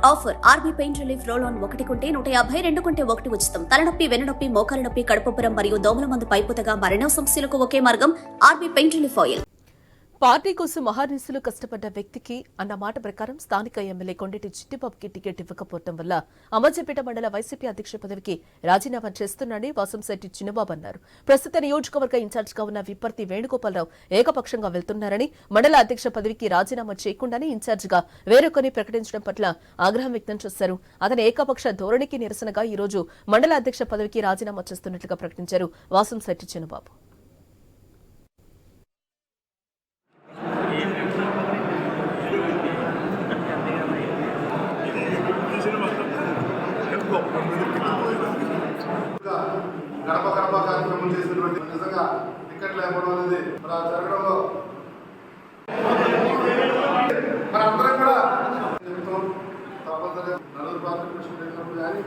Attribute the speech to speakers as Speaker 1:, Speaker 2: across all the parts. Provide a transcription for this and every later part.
Speaker 1: Offer RB pain relief roll on 1 కొంటే 150, 2 కొంటే 1 ఉచితం. తలనొప్పి, వెన్నునొప్పి, మోకాలు నొప్పి, కడుపుబ్బరం మరియు దోమల మందు పైపుతగా మరెన్నో సమస్యలకు ఒకే మార్గం RB pain relief oil.
Speaker 2: Party కోసం మహానిసులు కష్టపడ్డ వ్యక్తికి అన్న మాట ప్రకారం స్థానిక ఎమ్మెల్యే కొండేటి చిట్టిబాబుకి టికెట్ ఇవ్వకపోవడం వల్ల అమర్జపేట మండల వైసీపీ అధ్యక్ష పదవికి రాజీనామా చేస్తున్నారని వాసంశెట్టి చిన్నబాబు అన్నారు. ప్రస్తుత నియోజకవర్గ ఇన్ఛార్జిగా ఉన్న విప్పర్తి వేణుగోపాలరావు ఏకపక్షంగా వెళ్తున్నారని, మండల అధ్యక్ష పదవికి రాజీనామా చేయకుండానే ఇన్ఛార్జిగా వేరొకరిని ప్రకటించడం పట్ల ఆగ్రహం వ్యక్తం చేశారు. అతని ఏకపక్ష ధోరణికి నిరసనగా ఈ రోజు మండల అధ్యక్ష పదవికి రాజీనామా చేస్తున్నట్లుగా ప్రకటించారు వాసంశెట్టి చిన్నబాబు.
Speaker 3: గడప గడప కార్యక్రమం చేసినటువంటి నిజంగా టికెట్లు ఇవ్వడం అనేది జరగడంలో మనందరం కూడా తప్పనిసరిగా నలుగురు పార్టీ వెళ్ళినప్పుడు కానీ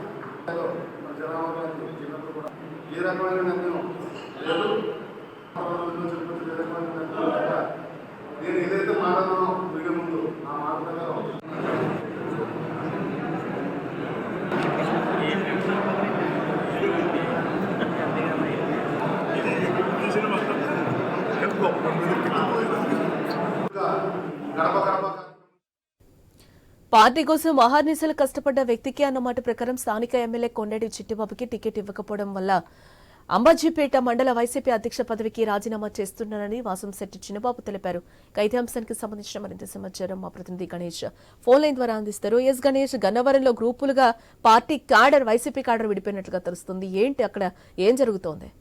Speaker 3: జనాభా చిన్నప్పుడు కూడా ఏ రకమైన నిర్ణయం లేదు. నేను ఏదైతే మాట్లాడానో వీడియో ముందు ఆ మాట ప్రకారం
Speaker 2: పార్టీ కోసం మహానిశలు కష్టపడ్డ వ్యక్తికి అన్నమాట ప్రకారం స్థానిక ఎమ్మెల్యే కొండేటి చిట్టిబాబుకి టికెట్ ఇవ్వకపోవడం వల్ల అంబాజీపేట మండల వైసీపీ అధ్యక్ష పదవికి రాజీనామా చేస్తున్నారని వాసంశెట్టి చిన్నబాబు తెలిపారు. ఇదే అంశానికి సంబంధించిన మరింత సమాచారం మా ప్రతినిధి గణేష్ ఫోన్ లైన్ ద్వారా అందిస్తారు. ఎస్ గణేష్, గన్నవరంలో గ్రూపులుగా పార్టీ క్యాడర్, వైసీపీ క్యాడర్ విడిపోయినట్లుగా తెలుస్తుంది. ఏంటి అక్కడ ఏం జరుగుతోంది?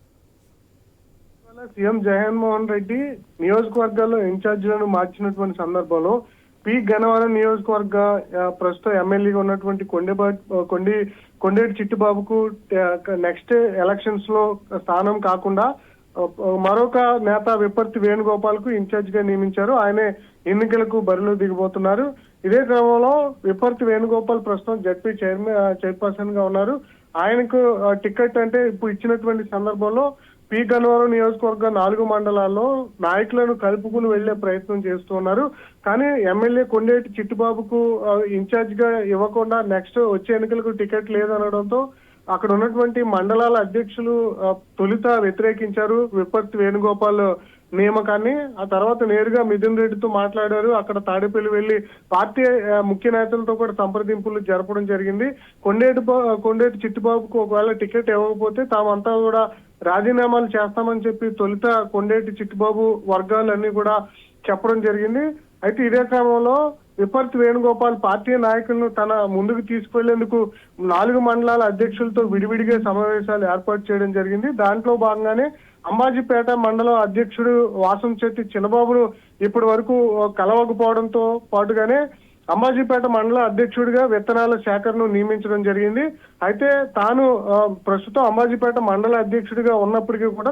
Speaker 4: సీఎం జగన్మోహన్ రెడ్డి నియోజకవర్గాల్లో ఇన్ఛార్జీలను మార్చినటువంటి సందర్భంలో పి గన్నవరం నియోజకవర్గ ప్రస్తుతం ఎమ్మెల్యేగా ఉన్నటువంటి కొండేటి చిట్టిబాబుకు నెక్స్ట్ ఎలక్షన్స్ లో స్థానం కాకుండా మరొక నేత విప్పర్తి వేణుగోపాల్ కు ఇన్ఛార్జ్ గా నియమించారు. ఆయనే ఎన్నికలకు బరిలో దిగబోతున్నారు. ఇదే క్రమంలో విప్పర్తి వేణుగోపాల్ ప్రస్తుతం జడ్పీ చైర్పర్సన్ గా ఉన్నారు. ఆయనకు టికెట్ అంటే ఇప్పుడు ఇచ్చినటువంటి సందర్భంలో పి గన్నవరం నియోజకవర్గ 4 మండలాల్లో నాయకులను కలుపుకుని వెళ్లే ప్రయత్నం చేస్తూ ఉన్నారు. కానీ ఎమ్మెల్యే కొండేటి చిట్టిబాబుకు ఇన్ఛార్జ్ గా ఇవ్వకుండా నెక్స్ట్ వచ్చే ఎన్నికలకు టికెట్ లేదనడంతో అక్కడ ఉన్నటువంటి మండలాల అధ్యక్షులు తొలుత వ్యతిరేకించారు విప్పర్తి వేణుగోపాల్ నియామకాన్ని. ఆ తర్వాత నేరుగా మిథున్ రెడ్డితో మాట్లాడారు. అక్కడ తాడేపల్లి వెళ్లి పార్టీ ముఖ్య నేతలతో కూడా సంప్రదింపులు జరపడం జరిగింది. కొండేటి చిట్టిబాబుకు ఒకవేళ టికెట్ ఇవ్వకపోతే తామంతా కూడా రాజీనామాలు చేస్తామని చెప్పి తొలుత కొండేటి చిట్టిబాబు వర్గాలన్నీ కూడా చెప్పడం జరిగింది. అయితే ఇదే క్రమంలో విప్పర్తి వేణుగోపాల్ పార్టీ నాయకులను తన ముందుకు తీసుకువెళ్లేందుకు 4 మండలాల అధ్యక్షులతో విడివిడిగా సమావేశాలు ఏర్పాటు చేయడం జరిగింది. దాంట్లో భాగంగానే అంబాజీపేట మండలం అధ్యక్షుడు వాసంశెట్టి చిన్నబాబును ఇప్పటి వరకు కలవకపోవడంతో పాటుగానే అంబాజీపేట మండల అధ్యక్షుడిగా విత్తనాల సేకరణను నియమించడం జరిగింది. అయితే తాను ప్రస్తుతం అంబాజీపేట మండల అధ్యక్షుడిగా ఉన్నప్పటికీ కూడా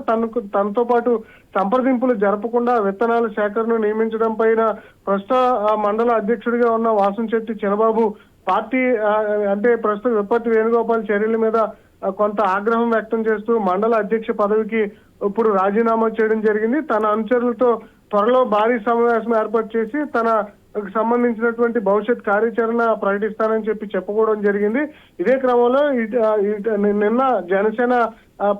Speaker 4: తనతో పాటు సంప్రదింపులు జరపకుండా విత్తనాల సేకరణను నియమించడం పైన ప్రస్తుత మండల అధ్యక్షుడిగా ఉన్న వాసంశెట్టి చిన్నబాబు పార్టీ అంటే ప్రస్తుతం విప్పర్తి వేణుగోపాల్ చర్యల మీద కొంత ఆగ్రహం వ్యక్తం చేస్తూ మండల అధ్యక్ష పదవికి ఇప్పుడు రాజీనామా చేయడం జరిగింది. తన అనుచరులతో త్వరలో భారీ సమావేశం ఏర్పాటు చేసి తన సంబంధించినటువంటి భవిష్యత్ కార్యాచరణ ప్రకటిస్తానని చెప్పి చెప్పుకోవడం జరిగింది. ఇదే క్రమంలో నిన్న జనసేన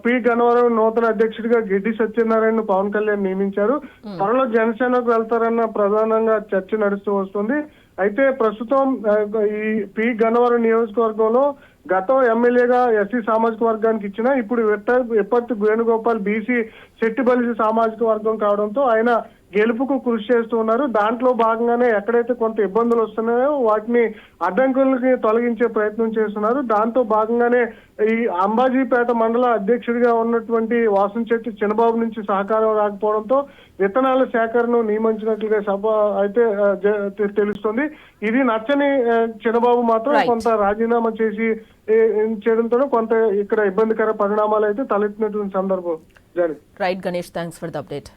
Speaker 4: పి గన్నవరం నూతన అధ్యక్షుడిగా గిడ్డి సత్యనారాయణ పవన్ కళ్యాణ్ నియమించారు. త్వరలో జనసేనకు వెళ్తారన్న ప్రధానంగా చర్చ నడుస్తూ వస్తుంది. అయితే ప్రస్తుతం ఈ పి గన్నవరం నియోజకవర్గంలో గతం ఎమ్మెల్యేగా ఎస్సీ సామాజిక వర్గానికి ఇచ్చిన ఇప్పుడు విప్పర్తి వేణుగోపాల్ బీసీ శెట్టిబలిసి సామాజిక వర్గం కావడంతో ఆయన గెలుపుకు కృషి చేస్తూ ఉన్నారు. దాంట్లో భాగంగానే ఎక్కడైతే కొంత ఇబ్బందులు వస్తున్నాయో వాటిని అడ్డంకులకి తొలగించే ప్రయత్నం చేస్తున్నారు. దాంతో భాగంగానే ఈ అంబాజీపేట మండల అధ్యక్షుడిగా ఉన్నటువంటి వాసంశెట్టి చిన్నబాబు నుంచి సహకారం రాకపోవడంతో విత్తనాల సేకరణను నియమించినట్లుగా సభ అయితే తెలుస్తుంది. ఇది నచ్చని చిన్నబాబు మాత్రం కొంత రాజీనామా చేసి చేయడంతో కొంత ఇక్కడ ఇబ్బందికర పరిణామాలు అయితే తలెత్తినటువంటి సందర్భం.
Speaker 2: Right Ganesh, thanks for the update.